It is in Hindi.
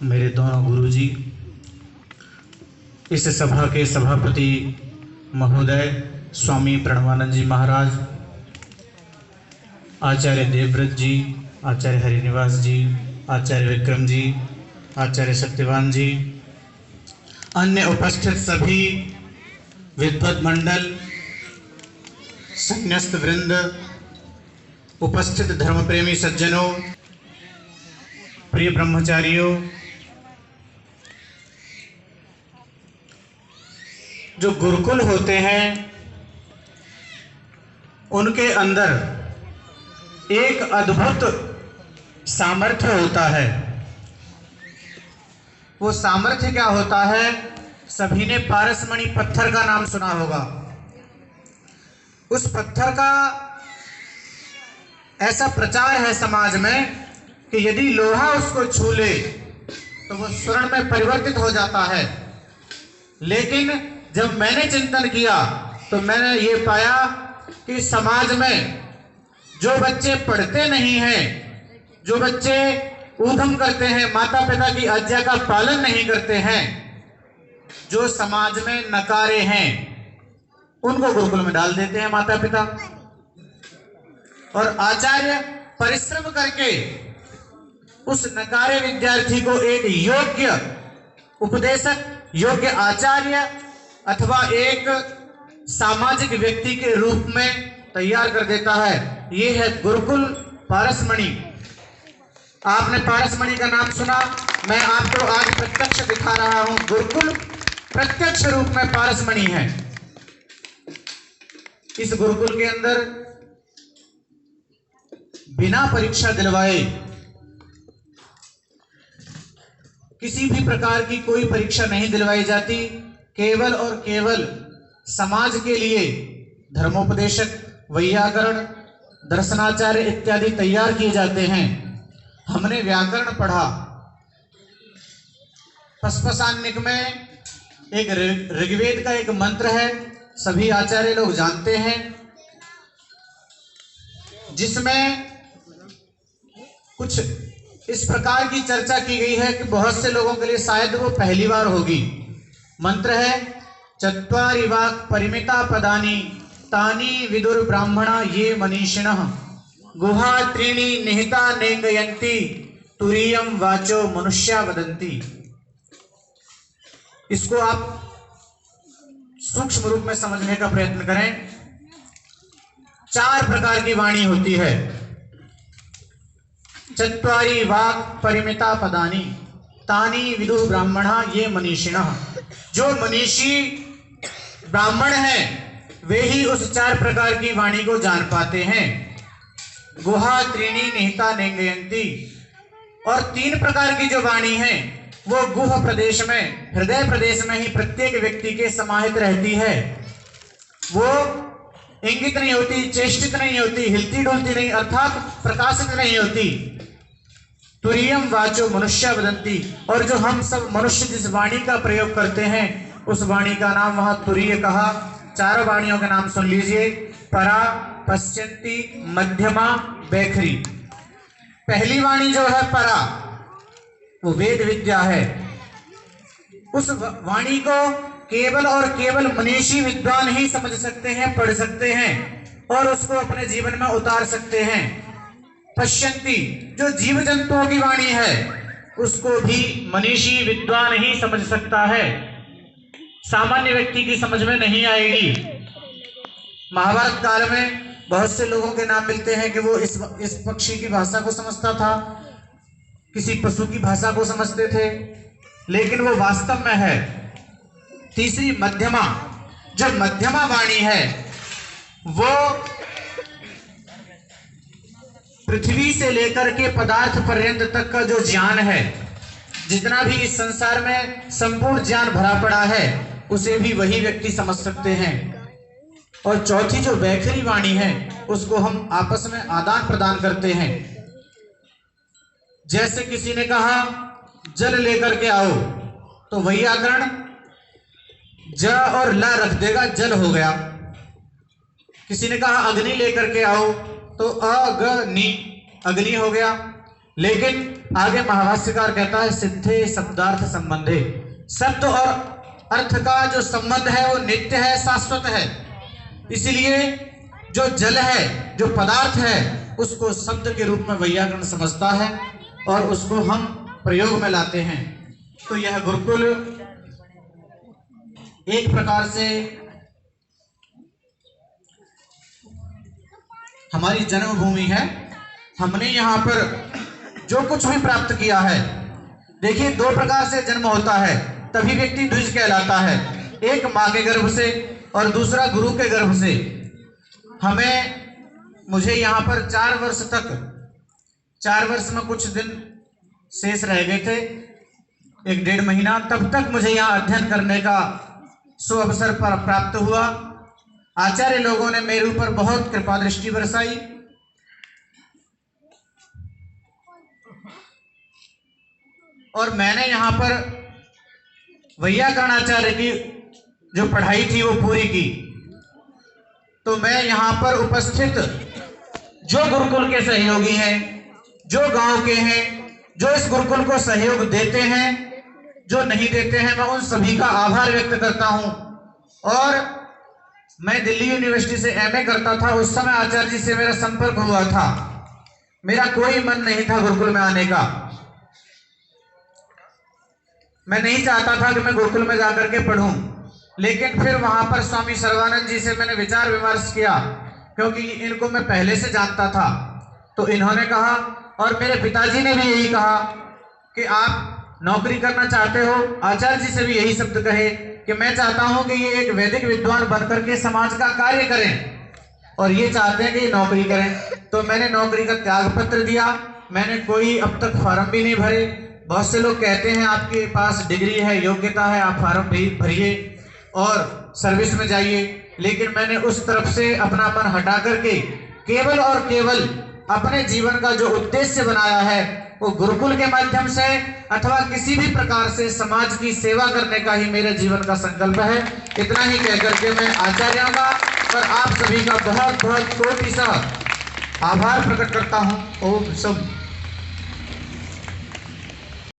मेरे दोनों गुरुजी, इस सभा के सभापति महोदय स्वामी प्रणवानंद जी महाराज, आचार्य देवव्रत जी, आचार्य हरिनिवास जी, आचार्य विक्रम जी, आचार्य सत्यवान जी, अन्य उपस्थित सभी विद्वत मंडल, संन्यस्त वृंद, उपस्थित धर्म प्रेमी सज्जनों, प्रिय ब्रह्मचारियों, जो गुरुकुल होते हैं उनके अंदर एक अद्भुत सामर्थ्य होता है। वो सामर्थ्य क्या होता है? सभी ने पारसमणि पत्थर का नाम सुना होगा। उस पत्थर का ऐसा प्रचार है समाज में कि यदि लोहा उसको छू ले तो वो स्वर्ण में परिवर्तित हो जाता है। लेकिन जब मैंने चिंतन किया तो मैंने ये पाया कि समाज में जो बच्चे पढ़ते नहीं हैं, जो बच्चे ऊधम करते हैं, माता पिता की आज्ञा का पालन नहीं करते हैं, जो समाज में नकारे हैं, उनको गुरुकुल में डाल देते हैं माता पिता। और आचार्य परिश्रम करके उस नकारे विद्यार्थी को एक योग्य उपदेशक, योग्य आचार्य अथवा एक सामाजिक व्यक्ति के रूप में तैयार कर देता है। ये है गुरुकुल पारसमणि। आपने पारसमणि का नाम सुना, मैं आपको आज प्रत्यक्ष दिखा रहा हूं। गुरुकुल प्रत्यक्ष रूप में पारसमणि है। इस गुरुकुल के अंदर बिना परीक्षा दिलवाए, किसी भी प्रकार की कोई परीक्षा नहीं दिलवाई जाती। केवल और केवल समाज के लिए धर्मोपदेशक, वैयाकरण, दर्शनाचार्य इत्यादि तैयार किए जाते हैं। हमने व्याकरण पढ़ा। पस्पशान्निक में एक ऋग्वेद का एक मंत्र है, सभी आचार्य लोग जानते हैं, जिसमें कुछ इस प्रकार की चर्चा की गई है कि बहुत से लोगों के लिए शायद वो पहली बार होगी। मंत्र है, चत्वारि वाक् परिमिता पदानि तानि विदुर ब्राह्मणा ये मनीषिणः गुहा त्रीणि निहिता नेंगयन्ति तुरीयम वाचो मनुष्या वदन्ति। इसको आप सूक्ष्म रूप में समझने का प्रयत्न करें। 4 प्रकार की वाणी होती है। चत्वारि वाक् परिमिता पदानि तानि विदुः ब्राह्मणा ये मनीषिणः। जो मनीषी ब्राह्मण हैं वे ही उस 4 प्रकार की वाणी को जान पाते हैं। गुहा त्रीणि निहिता नेंगयन्ति। और 3 प्रकार की जो वाणी है वो गुह प्रदेश में, हृदय प्रदेश में ही प्रत्येक व्यक्ति के समाहित रहती है। वो इंगित नहीं होती, चेष्टित नहीं होती, हिलती डुलती नहीं, अर्थात प्रकाशित नहीं होती। तुरीयम वाचो मनुष्य वदन्ति। और जो हम सब मनुष्य जिस वाणी का प्रयोग करते हैं उस वाणी का नाम वहां तुरीय कहा। 4 वाणियों के नाम सुन लीजिए, परा, पश्यन्ति, मध्यमा, वैखरी। पहली वाणी जो है परा, वो वेद विद्या है। उस वाणी को केवल और केवल मनीषी विद्वान ही समझ सकते हैं, पढ़ सकते हैं और उसको अपने जीवन में उतार सकते हैं। पश्यन्ति, जो जीव जंतुओं की वाणी है उसको भी मनीषी विद्वान ही समझ सकता है, सामान्य व्यक्ति की समझ में नहीं आएगी। महाभारत काल में बहुत से लोगों के नाम मिलते हैं कि वो इस पक्षी की भाषा को समझता था, किसी पशु की भाषा को समझते थे, लेकिन वो वास्तव में है। तीसरी मध्यमा, जो मध्यमा वाणी है वो पृथ्वी से लेकर के पदार्थ पर्यंत तक का जो ज्ञान है, जितना भी इस संसार में संपूर्ण ज्ञान भरा पड़ा है उसे भी वही व्यक्ति समझ सकते हैं। और चौथी जो वैखरी वाणी है उसको हम आपस में आदान प्रदान करते हैं। जैसे किसी ने कहा जल लेकर के आओ तो वैयाकरण ज और ला रख देगा, जल हो गया। किसी ने कहा अग्नि लेकर के आओ तो अग्नि, अग्नि हो गया। लेकिन आगे महाभाष्यकार कहता है सिद्धे शब्दार्थ संबंधे, शब्द और अर्थ का जो संबंध है वो नित्य है, शाश्वत है। इसलिए जो जल है, जो पदार्थ है, उसको शब्द के रूप में वैयाकरण समझता है और उसको हम प्रयोग में लाते हैं। तो यह गुरुकुल एक प्रकार से हमारी जन्मभूमि है। हमने यहाँ पर जो कुछ भी प्राप्त किया है, देखिए दो प्रकार से जन्म होता है, तभी व्यक्ति द्विज कहलाता है। एक माँ के गर्भ से और दूसरा गुरु के गर्भ से। मुझे यहाँ पर 4 वर्ष तक, 4 वर्ष में कुछ दिन शेष रह गए थे, 1-1.5 महीना, तब तक मुझे यहाँ अध्ययन करने का सुअवसर प्राप्त हुआ। आचार्य लोगों ने मेरे ऊपर बहुत कृपा दृष्टि बरसाई और मैंने यहाँ पर वैयाकरणाचार्य की जो पढ़ाई थी वो पूरी की। तो मैं यहाँ पर उपस्थित जो गुरुकुल के सहयोगी हैं, जो गांव के हैं, जो इस गुरुकुल को सहयोग देते हैं, जो नहीं देते हैं, मैं उन सभी का आभार व्यक्त करता हूं। और मैं दिल्ली यूनिवर्सिटी से एमए करता था, उस समय आचार्य जी से मेरा संपर्क हुआ था। मेरा कोई मन नहीं था गुरुकुल में आने का, मैं नहीं चाहता था कि मैं गुरुकुल में जाकर के पढ़ूं, लेकिन फिर वहां पर स्वामी सर्वानंद जी से मैंने विचार विमर्श किया, क्योंकि इनको मैं पहले से जानता था। तो इन्होंने कहा और मेरे पिताजी ने भी यही कहा कि आप नौकरी करना चाहते हो। आचार्य जी से भी यही शब्द कहे कि मैं चाहता हूं कि ये एक वैदिक विद्वान बनकर के समाज का कार्य करें और ये चाहते हैं कि ये नौकरी करें। तो मैंने नौकरी का त्याग पत्र दिया। मैंने कोई अब तक फॉर्म भी नहीं भरे। बहुत से लोग कहते हैं आपके पास डिग्री है, योग्यता है, आप फॉर्म भी भरिए और सर्विस में जाइए, लेकिन मैंने उस तरफ से अपना मन हटा करके केवल और केवल अपने जीवन का जो उद्देश्य बनाया है वो गुरुकुल के माध्यम से अथवा किसी भी प्रकार से समाज की सेवा करने का ही मेरे जीवन का संकल्प है। इतना ही कहकर के मैं आचार्यों का और आप सभी का बहुत बहुत कोटि सा आभार प्रकट करता हूँ। ओम शुभ।